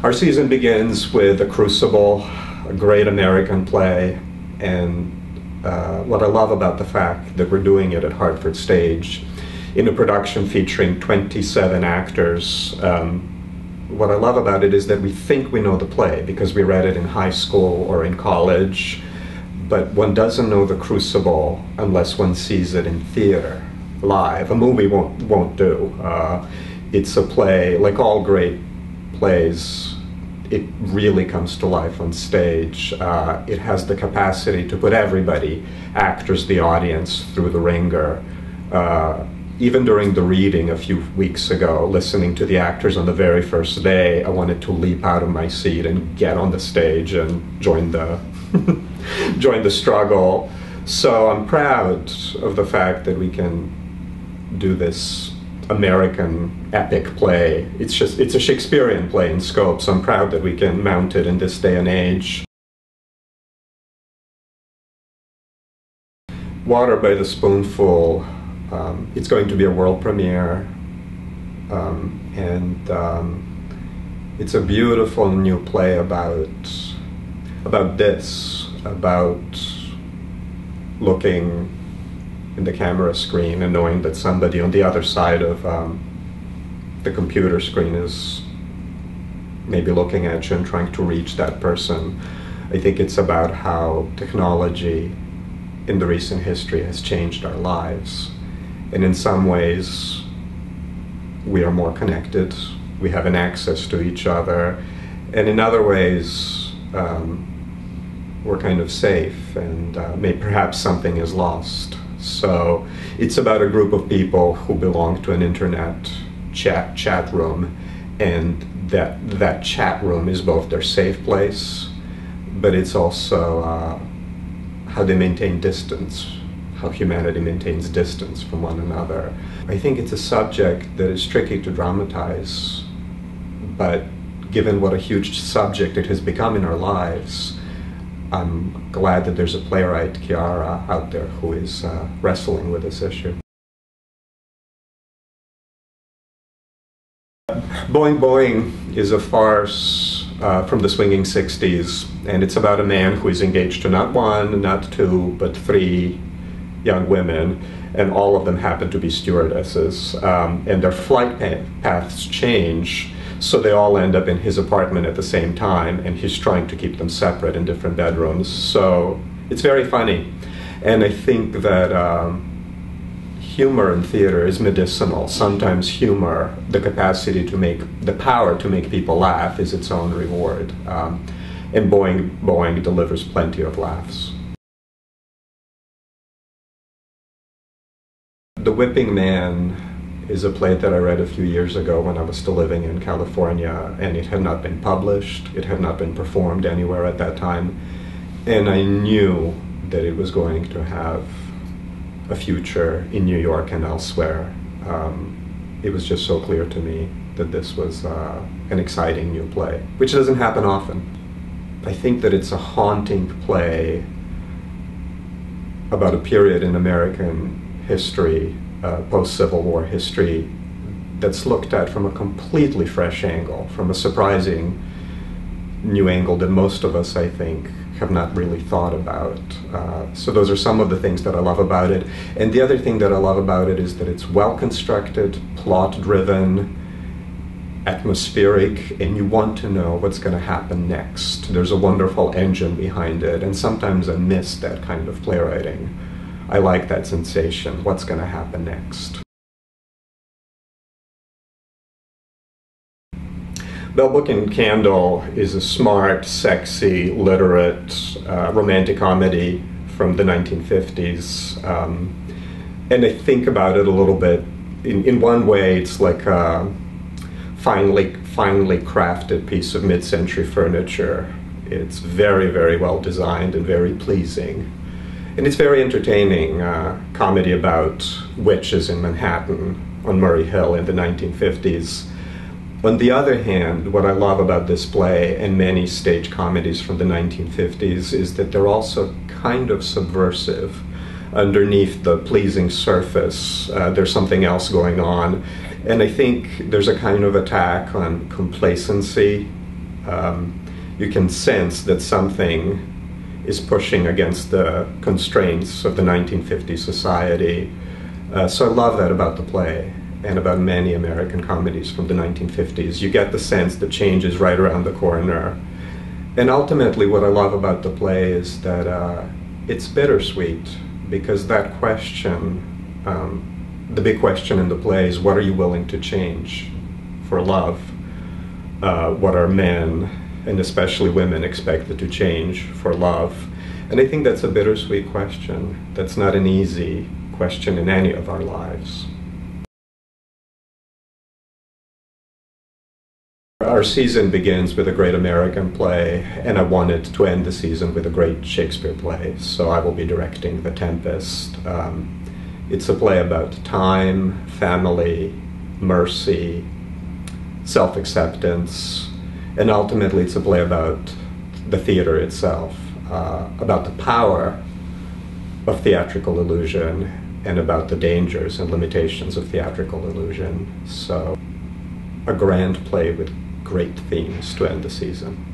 Our season begins with a Crucible, a great American play, and what I love about the fact that we're doing it at Hartford Stage in a production featuring 27 actors. What I love about it is that we think we know the play because we read it in high school or in college, but one doesn't know the Crucible unless one sees it in theater, live. A movie won't do. It's a play, like all great plays, it really comes to life on stage. It has the capacity to put everybody, actors, the audience, through the ringer. Even during the reading a few weeks ago, listening to the actors on the very first day, I wanted to leap out of my seat and get on the stage and join the join the struggle. So I'm proud of the fact that we can do this American epic play. It's a Shakespearean play in scope, so I'm proud that we can mount it in this day and age. Water by the Spoonful. It's going to be a world premiere, and it's a beautiful new play about looking in the camera screen and knowing that somebody on the other side of the computer screen is maybe looking at you and trying to reach that person. I think it's about how technology in the recent history has changed our lives. And in some ways, we are more connected, we have an access to each other, and in other ways, we're kind of safe, and perhaps something is lost. So it's about a group of people who belong to an internet chat room, and that chat room is both their safe place, but it's also how they maintain distance, how humanity maintains distance from one another. I think it's a subject that is tricky to dramatize, but given what a huge subject it has become in our lives, I'm glad that there's a playwright, Chiara, out there who is wrestling with this issue. Boeing-Boeing is a farce from the swinging 60s, and it's about a man who is engaged to not one, not two, but three young women, and all of them happen to be stewardesses, and their flight paths change, so they all end up in his apartment at the same time, and he's trying to keep them separate in different bedrooms. So it's very funny, and I think that humor in theater is medicinal. Sometimes humor, the power to make people laugh, is its own reward, and Boeing delivers plenty of laughs. The Whipping Man is a play that I read a few years ago when I was still living in California, and it had not been published, it had not been performed anywhere at that time, and I knew that it was going to have a future in New York and elsewhere. It was just so clear to me that this was an exciting new play, which doesn't happen often. I think that it's a haunting play about a period in American history, post-Civil War history, that's looked at from a completely fresh angle, from a surprising new angle that most of us, I think, have not really thought about. So those are some of the things that I love about it. And the other thing that I love about it is that it's well-constructed, plot-driven, atmospheric, and you want to know what's going to happen next. There's a wonderful engine behind it, and sometimes I miss that kind of playwriting. I like that sensation. What's going to happen next? Bell, Book and Candle is a smart, sexy, literate, romantic comedy from the 1950s. And I think about it a little bit. In one way, it's like a finely crafted piece of mid-century furniture. It's very, very well designed and very pleasing. And it's very entertaining, comedy about witches in Manhattan on Murray Hill in the 1950s. On the other hand, what I love about this play and many stage comedies from the 1950s is that they're also kind of subversive. Underneath the pleasing surface, there's something else going on. And I think there's a kind of attack on complacency You can sense that something is pushing against the constraints of the 1950s society. So I love that about the play and about many American comedies from the 1950s. You get the sense that change is right around the corner. And ultimately what I love about the play is that it's bittersweet, because that question, the big question in the play is, what are you willing to change for love? What are men, and especially women, expected to change for love? And I think that's a bittersweet question. That's not an easy question in any of our lives. Our season begins with a great American play, and I wanted to end the season with a great Shakespeare play, so I will be directing The Tempest. It's a play about time, family, mercy, self-acceptance, and ultimately it's a play about the theater itself, about the power of theatrical illusion and about the dangers and limitations of theatrical illusion. So, a grand play with great themes to end the season.